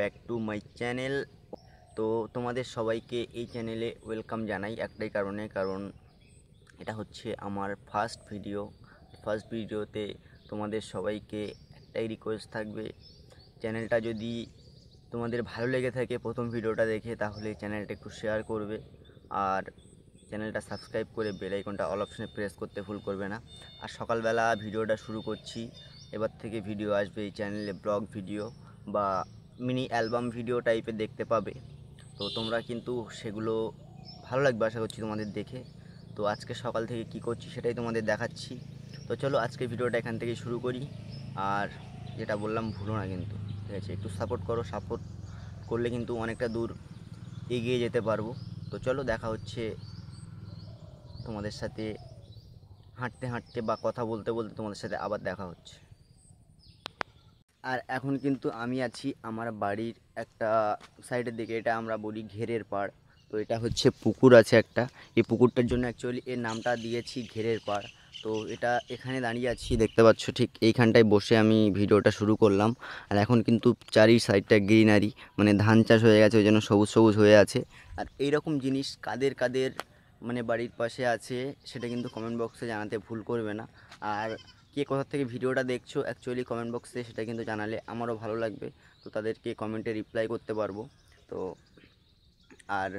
Back to my channel. তো তোমাদের সবাইকে এই চ্যানেলে ওয়েলকাম জানাই একটাই কারণ এটা হচ্ছে আমার ফার্স্ট ভিডিওতে তোমাদের সবাইকে একটাই রিকোয়েস্ট থাকবে, চ্যানেলটা যদি তোমাদের ভালো লেগে থাকে প্রথম ভিডিওটা দেখে, তাহলে চ্যানেলটা একটু শেয়ার করবে আর চ্যানেলটা সাবস্ক্রাইব করে বেল আইকনটা অল অপশনে প্রেস করতে ভুল করবে না। আর সকালবেলা ভিডিওটা শুরু করছি, এবার থেকে ভিডিও আসবে এই চ্যানেলে, ব্লগ ভিডিও বা মিনি অ্যালবাম ভিডিও টাইপের দেখতে পাবে। তো তোমরা কিন্তু সেগুলো ভালো লাগবে আশা করছি তোমাদের দেখে। তো আজকে সকাল থেকে কি করছি সেটাই তোমাদের দেখাচ্ছি। তো চলো আজকে ভিডিওটা এখান থেকেই শুরু করি। আর যেটা বললাম ভুলো না কিন্তু, ঠিক আছে? একটু সাপোর্ট করো, সাপোর্ট করলে কিন্তু অনেকটা দূর এগিয়ে যেতে পারবো। তো চলো দেখা হচ্ছে তোমাদের সাথে হাঁটতে হাঁটতে বা কথা বলতে বলতে, তোমাদের সাথে আবার দেখা হচ্ছে। আর এখন কিন্তু আমি আছি আমার বাড়ির একটা সাইডের দিকে, এটা আমরা বলি ঘেরের পাড়। তো এটা হচ্ছে পুকুর আছে একটা, এই পুকুরটার জন্য অ্যাকচুয়ালি এর নামটা দিয়েছি ঘেরের পাড়। তো এটা এখানে দাঁড়িয়ে আছি, দেখতে পাচ্ছ, ঠিক এইখানটায় বসে আমি ভিডিওটা শুরু করলাম। আর এখন কিন্তু চারি সাইডটা গ্রিনারি, মানে ধান চাষ হয়ে গেছে, ওই জন্য সবুজ সবুজ হয়ে আছে। আর এইরকম জিনিস কাদের কাদের মানে বাড়ির পাশে আছে সেটা কিন্তু কমেন্ট বক্সে জানাতে ভুল করবে না। আর কে কোথা থেকে ভিডিওটা দেখছো অ্যাকচুয়ালি কমেন্ট বক্সে সেটা কিন্তু জানালে আমারও ভালো লাগবে, তো তাদেরকে কমেন্টে রিপ্লাই করতে পারবো। তো আর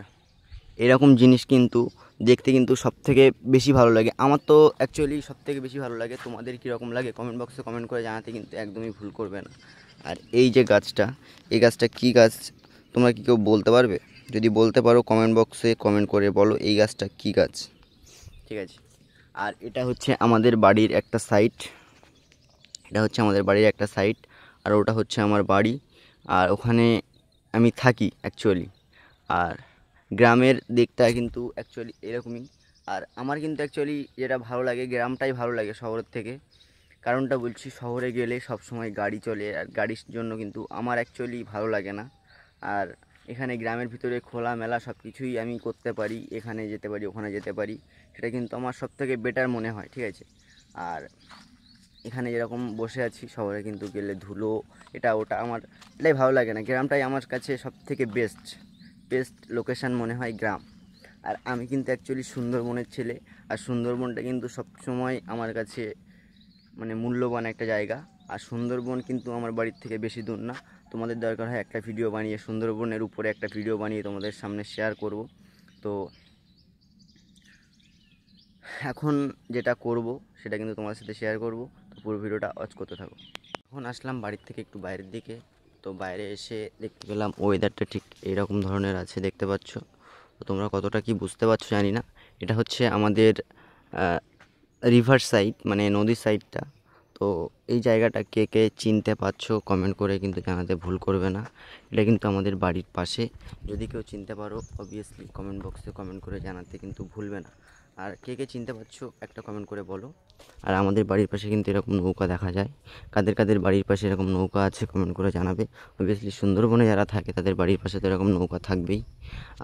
এরকম জিনিস কিন্তু দেখতে কিন্তু সবথেকে বেশি ভালো লাগে আমার, তো অ্যাকচুয়ালি সবথেকে বেশি ভালো লাগে। তোমাদের কীরকম লাগে কমেন্ট বক্সে কমেন্ট করে জানাতে কিন্তু একদমই ভুল করবে না। আর এই যে গাছটা, এই গাছটা কী গাছ তোমরা কি কেউ বলতে পারবে? যদি বলতে পারো কমেন্ট বক্সে কমেন্ট করে বলো এই গাছটা কী গাছ, ঠিক আছে? আর এটা হচ্ছে আমাদের বাড়ির একটা সাইট, আর ওটা হচ্ছে আমার বাড়ি। আর ওখানে আমি থাকি অ্যাকচুয়ালি। আর গ্রামের দিকটা কিন্তু অ্যাকচুয়ালি এরকমই। আর আমার কিন্তু অ্যাকচুয়ালি যেটা ভালো লাগে, গ্রামটাই ভালো লাগে শহরের থেকে। কারণটা বলছি, শহরে গেলে সব সময় গাড়ি চলে, আর গাড়ির জন্য কিন্তু আমার অ্যাকচুয়ালি ভালো লাগে না। আর এখানে গ্রামের ভিতরে খোলামেলা সব কিছুই আমি করতে পারি, এখানে যেতে পারি, ওখানে যেতে পারি, সেটা কিন্তু আমার সবথেকে বেটার মনে হয়, ঠিক আছে? আর এখানে যেরকম বসে আছি, শহরে কিন্তু গেলে ধুলো এটা ওটা, আমার এটাই ভালো লাগে না। গ্রামটাই আমার কাছে সবথেকে বেস্ট লোকেশান মনে হয় গ্রাম। আর আমি কিন্তু অ্যাকচুয়ালি সুন্দরবনের ছেলে, আর সুন্দরবনটা কিন্তু সবসময় আমার কাছে মানে মূল্যবান একটা জায়গা। আর সুন্দরবন কিন্তু আমার বাড়ির থেকে বেশি দূর না। তোমাদের দরকার হয় একটা ভিডিও বানিয়ে, সুন্দরবনের উপরে একটা ভিডিও বানিয়ে তোমাদের সামনে শেয়ার করব। তো এখন যেটা করব সেটা কিন্তু তোমাদের সাথে শেয়ার করব। তো পুরো ভিডিওটা ওয়াচ করতে থাকো। এখন আসলাম বাড়ির থেকে একটু বাইরের দিকে। তো বাইরে এসে দেখতে পেলাম ওয়েদারটা ঠিক এইরকম ধরনের আছে, দেখতে পাচ্ছ। তো তোমরা কতটা কি বুঝতে পারছো জানি না। এটা হচ্ছে আমাদের রিভার সাইড, মানে নদীর সাইডটা। তো এই জায়গাটা কে কে চিনতে পারছো কমেন্ট করে কিন্তু জানাতে ভুল করবে না। এটা কিন্তু আমাদের বাড়ির পাশে, যদি কেউ চিনতে পারো অবভিয়াসলি কমেন্ট বক্সে কমেন্ট করে জানাতে কিন্তু ভুলবে না। আর কে কে চিনতে পারছো একটা কমেন্ট করে বলো। আর আমাদের বাড়ির পাশে কিন্তু এরকম নৌকা দেখা যায়, কাদের কাদের বাড়ির পাশে এরকম নৌকা আছে কমেন্ট করে জানাবে। অবভিয়াসলি সুন্দরবনে যারা থাকে তাদের বাড়ির পাশে তো এরকম নৌকা থাকবেই।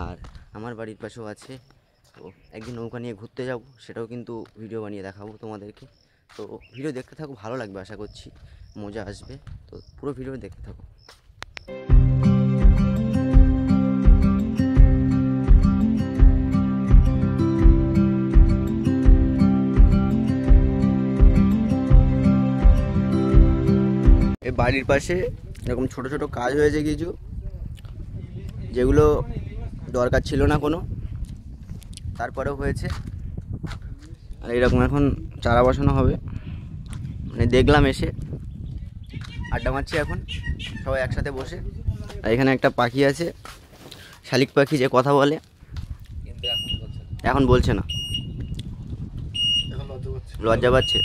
আর আমার বাড়ির পাশেও আছে। তো একদিন নৌকা নিয়ে ঘুরতে যাব, সেটাও কিন্তু ভিডিও বানিয়ে দেখাবো তোমাদেরকে। তো ভিডিও দেখতে থাকো, ভালো লাগবে আশা করছি, মজা আসবে। তো পুরো ভিডিও দেখতে থাকো। এই বাড়ির পাশে এরকম ছোট ছোট কাজ হয়েছে কিছু, যেগুলো দরকার ছিল না কোনো, তারপরেও হয়েছে। আর এরকম এখন চারা বসানো হবে, মানে দেখলাম এসে, আড্ডা মারছি এখন সবাই একসাথে বসে। আর এখানে একটা পাখি আছে, শালিক পাখি, যে কথা বলে, এখন বলছে না, লজ্জা পাচ্ছে।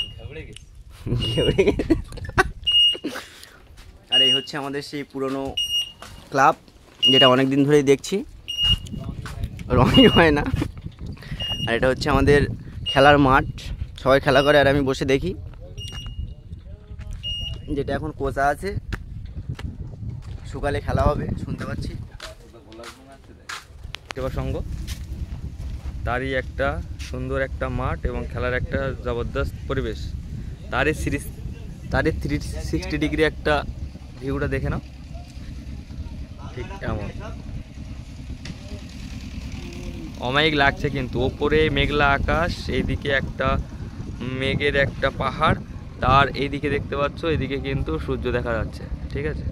আর এই হচ্ছে আমাদের সেই পুরনো ক্লাব, যেটা অনেক দিন ধরেই দেখছি, রঙই হয় না। আর এটা হচ্ছে আমাদের খেলার মাঠ, সবাই খেলা করে আর আমি বসে দেখি, যেটা এখন কোচা আছে, সকালে খেলা হবে শুনতে পাচ্ছি। সঙ্গ তারই একটা সুন্দর একটা মাঠ এবং খেলার একটা জবরদস্ত পরিবেশ, তারই 360 ডিগ্রি একটা ভিউটা দেখে নাও। ঠিক এমন অমায়িক লাগছে, কিন্তু ওপরে মেঘলা আকাশ, এইদিকে একটা মেঘের একটা পাহাড়, তার এইদিকে দেখতে পাচ্ছ এদিকে কিন্তু সূর্য দেখা যাচ্ছে। ঠিক আছে,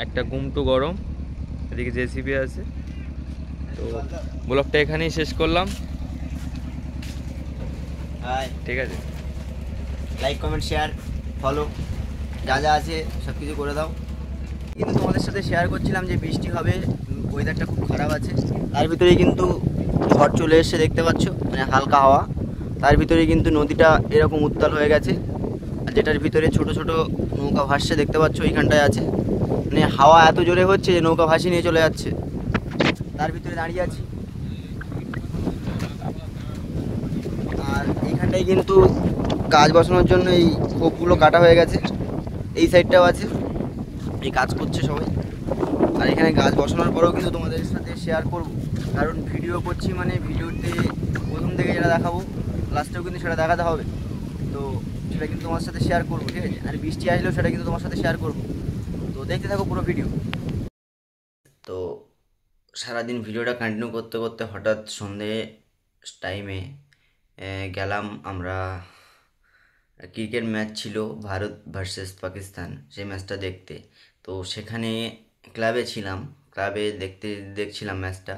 একটা গুমটু গরম, এদিকে জেসিবি আছে। তো ব্লগটা এখানেই শেষ করলাম। ঠিক আছে, লাইক কমেন্ট শেয়ার ফলো যা যা আছে সব কিছু করে দাও। কিন্তু তোমাদের সাথে শেয়ার করছিলাম যে বৃষ্টি হবে, ওয়েদারটা খুব খারাপ আছে, তার ভিতরেই কিন্তু ঝড় চলে এসছে দেখতে পাচ্ছ, মানে হালকা হাওয়া। তার ভিতরে কিন্তু নদীটা এরকম উত্তাল হয়ে গেছে, আর যেটার ভিতরে ছোট ছোট নৌকা ভাসছে দেখতে পাচ্ছ এইখানটায় আছে। মানে হাওয়া এত জোরে হচ্ছে যে নৌকা ভাসিয়ে নিয়ে চলে যাচ্ছে, তার ভিতরে দাঁড়িয়ে আছি। আর এইখানটায় কিন্তু গাছ বসানোর জন্য এই খোপগুলো কাটা হয়ে গেছে, এই সাইডটাও আছে, এই কাজ করছে সবাই। আর এখানে গাছ বসানোর পরেও কিন্তু তোমাদের সাথে শেয়ার করব, কারণ ভিডিও করছি মানে ভিডিওতে প্রথম থেকে যেটা দেখাবো লাস্টেও কিন্তু সেটা দেখাতে হবে। তো সেটা কিন্তু তোমার সাথে শেয়ার করবো, ঠিক আছে। আর বৃষ্টি আসলেও সেটা কিন্তু তোমার সাথে শেয়ার করবো, তো দেখতে থাকো পুরো ভিডিও। তো সারাদিন ভিডিওটা কন্টিনিউ করতে করতে হঠাৎ সন্ধে টাইমে গেলাম আমরা, ক্রিকেট ম্যাচ ছিল ভারত ভার্সেস পাকিস্তান, সেই ম্যাচটা দেখতে। তো সেখানে ক্লাবে ছিলাম, ক্লাবে দেখছিলাম ম্যাচটা,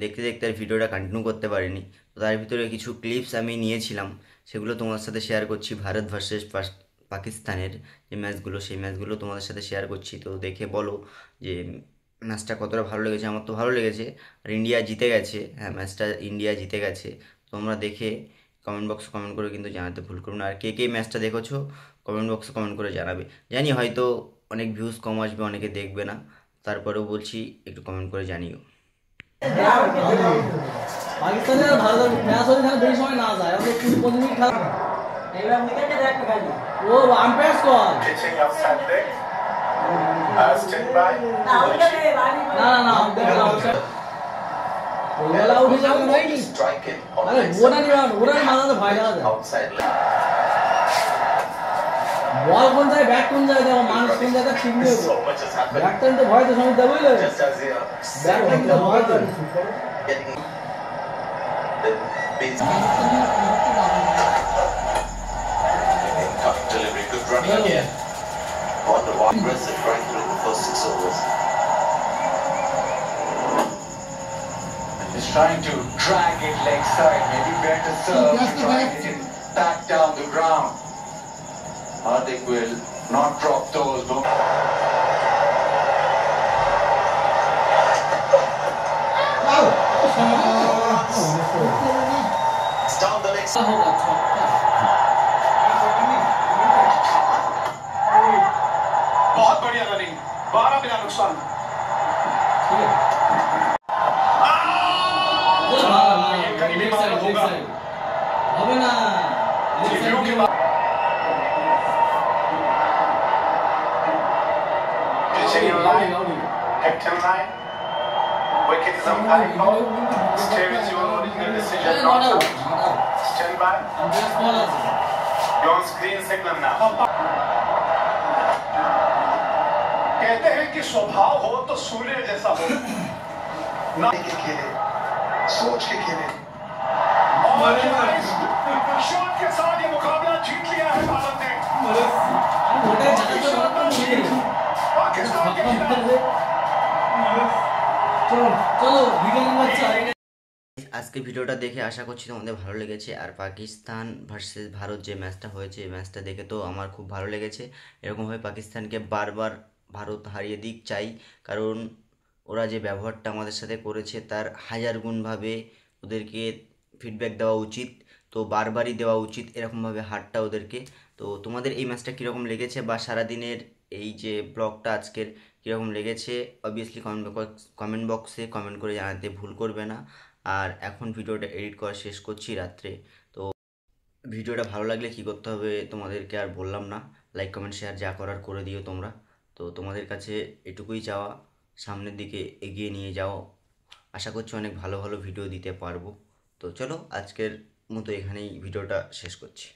দেখতে দেখতে আর ভিডিওটা কন্টিনিউ করতে পারিনি। তো তার ভিতরে কিছু ক্লিপস আমি নিয়েছিলাম, সেগুলো তোমার সাথে শেয়ার করছি। ভারত ভার্সেস পাকিস্তানের যে ম্যাচগুলো, সেই ম্যাচগুলো তোমাদের সাথে শেয়ার করছি। তো দেখে বলো যে ম্যাচটা কতটা ভালো লেগেছে। আমার তো ভালো লেগেছে, আর ইন্ডিয়া জিতে গেছে। হ্যাঁ, ম্যাচটা ইন্ডিয়া জিতে গেছে। তোমরা দেখে কমেন্ট বক্সে কমেন্ট করে কিন্তু জানাতে ভুল করো না। আর কে কে ম্যাচটা দেখেছো কমেন্ট বক্সে কমেন্ট করে জানাবে। জানি হয়তো অনেক ভিউজ কম আসবে, অনেকে দেখবে না, তারপরেও বলছি একটু কমেন্ট করে জানিও। পাকিস্তানের আর ভারতের ম্যাচ হলে এখানে বেশি সময় না যায়, আমাদের 20-25 মিনিট খেলা। ও umpire call Pitching outside leg. Stand by. না না ওগুলা উঠে যাবে নাকি? Strike it on আরে leg ওরা side. নিয়ে ওরা মাথাতে ভয় লাগা যায়। Outside leg. বল কোন যায়, ব্যাট কোন যায়, দেখো মানুষ কোন জায়গা ঠিক নেই। So much has happened. Bat time তো ভয় তো সময় দেবই লাগে। Just as they are bat time তো ভয় তো। getting the base. Cut delivery, good running again. Wonder why aggressive right through the first 6 overs. He's trying to drag it leg side, maybe better serve to try and hit it back down the ground. Hardik will not drop those. It's down the leg side. बहुत बढ़िया running, 12 बिना नुकसान। ये कहीं भी मालूम होगा। হবে না रिव्यू के बाद pitching in line, captain line, wicket is umpiring call. Stay with your original decision, not out. Stand by. Umpire call আছে। You're on screen signal now. कहते हैं कि स्वभाव हो तो सूर्य जैसा हो, ना के खेले, सोच के खेले। और शॉट के साथ ये मुकाबला जीत लिया है भारत ने। ওটাই জানাতে পারতাম না। पाकिस्तान के खिलाफ চলো চলো ভিডিও নাম্বার 4। আজকে ভিডিওটা দেখে আশা করছি তোমাদের ভালো লেগেছে। আর পাকিস্তান ভার্সেস ভারত যে ম্যাচটা হয়েছে, এই ম্যাচটা দেখে তো আমার খুব ভালো লেগেছে। এরকমভাবে পাকিস্তানকে বারবার ভারত হারিয়ে দিক চাই, কারণ ওরা যে ব্যবহারটা আমাদের সাথে করেছে তার হাজার গুণভাবে ওদেরকে ফিডব্যাক দেওয়া উচিত। তো বারবারই দেওয়া উচিত এরকমভাবে হারটা ওদেরকে। তো তোমাদের এই ম্যাচটা কীরকম লেগেছে, বা সারাদিনের এই যে ব্লগটা আজকের কীরকম লেগেছে, অবভিয়াসলি কমেন্ট বক্সে কমেন্ট করে জানাতে ভুল করবে না। আর এখন ভিডিওটা এডিট করা শেষ করছি রাত্রে। তো ভিডিওটা ভালো লাগলে কী করতে হবে তোমাদেরকে আর বললাম না, লাইক কমেন্ট শেয়ার যা করার করে দিও তোমরা। তো তোমাদের কাছে এটুকুই চাওয়া, সামনের দিকে এগিয়ে নিয়ে যাও। আশা করছি অনেক ভালো ভালো ভিডিও দিতে পারবো। তো চলো আজকের মতো এখানেই ভিডিওটা শেষ করছি।